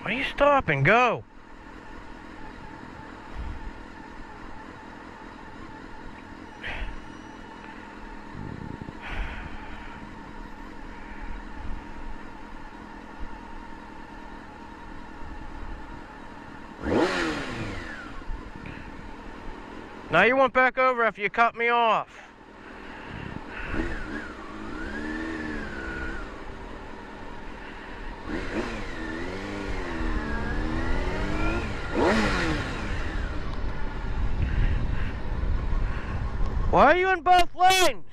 Why don't you stop and go? Now you went back over after you cut me off. Why are you in both lanes?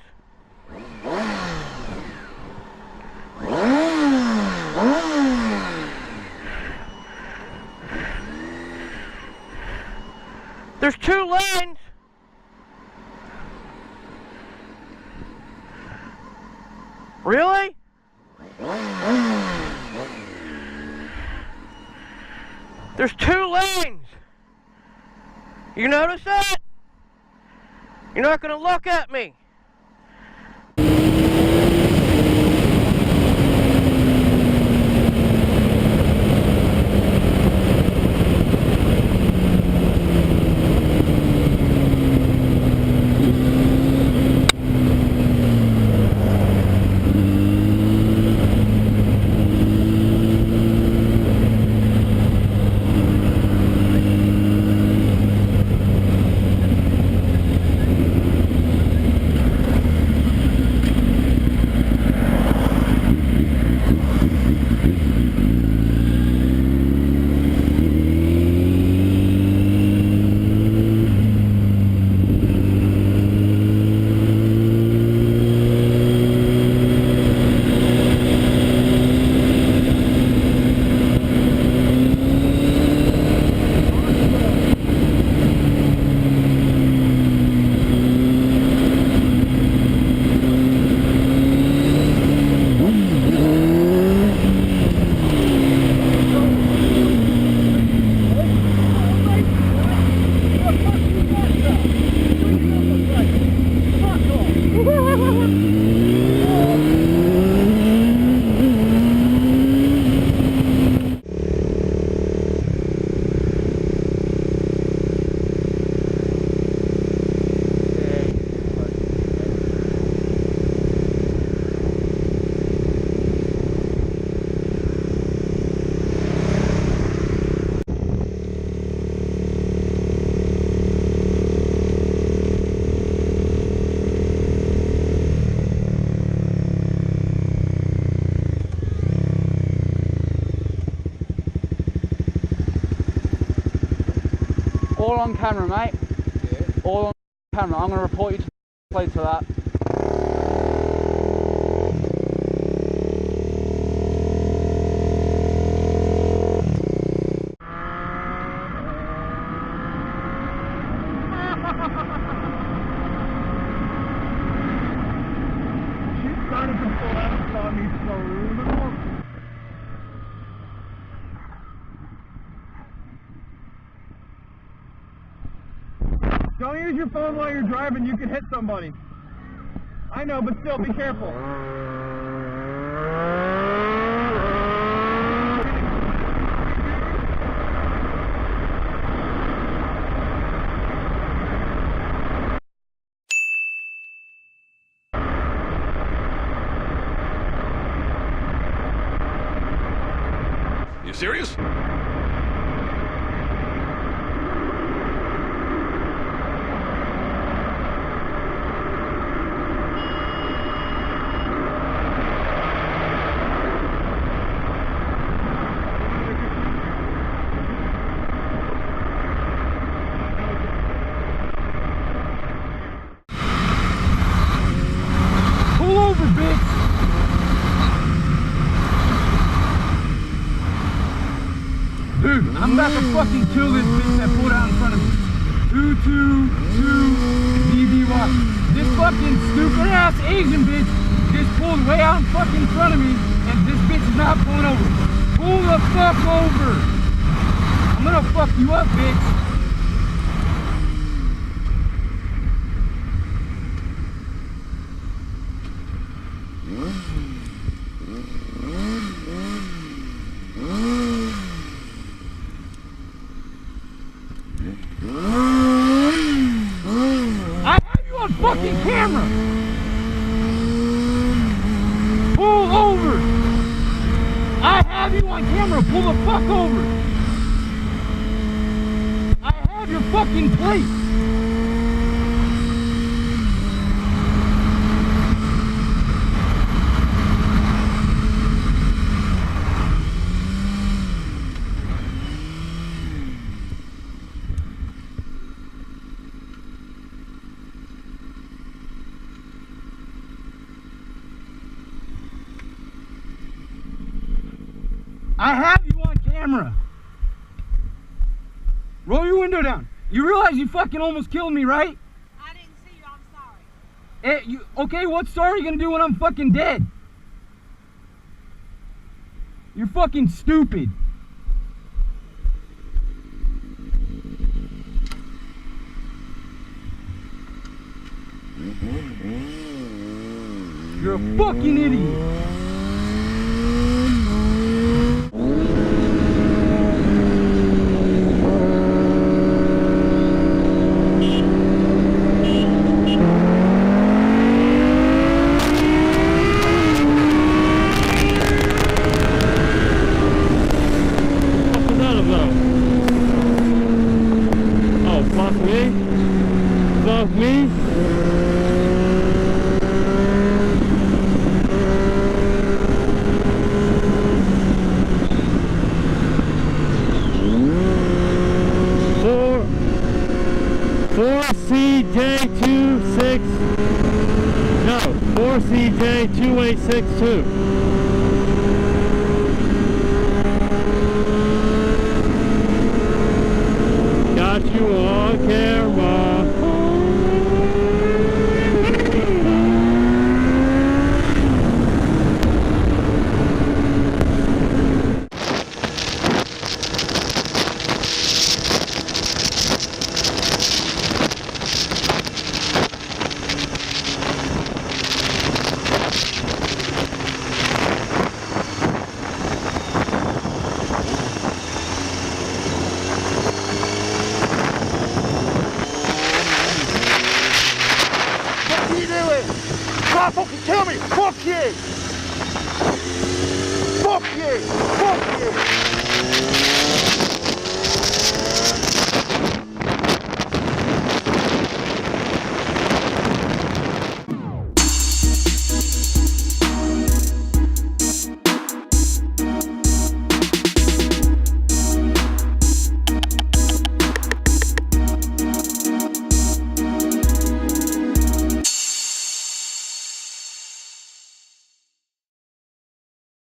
There's 2 lanes. Really? There's 2 lanes. You notice that? You're not gonna look at me. All on camera, mate. Yeah. All on camera. I'm going to report you to the police for that. She started to pull out on me so Don't use your phone while you're driving, you can hit somebody. I know, but still, be careful. You serious? Dude, I'm about to fucking kill this bitch that pulled out in front of me. 222 BBY. This fucking stupid ass Asian bitch just pulled way out in fucking front of me, and this bitch is not pulling over. Pull the fuck over. I'm gonna fuck you up, bitch. I have you on fucking camera. Pull over. I have you on camera. Pull the fuck over. I have your fucking plate. I have you on camera. Roll your window down. You realize you fucking almost killed me, right? I didn't see you, I'm sorry. Okay, what sorry are you gonna do when I'm fucking dead? You're fucking stupid. You're a fucking idiot. CJ2862. Got you on camera. Fucking kill me! Fuck you!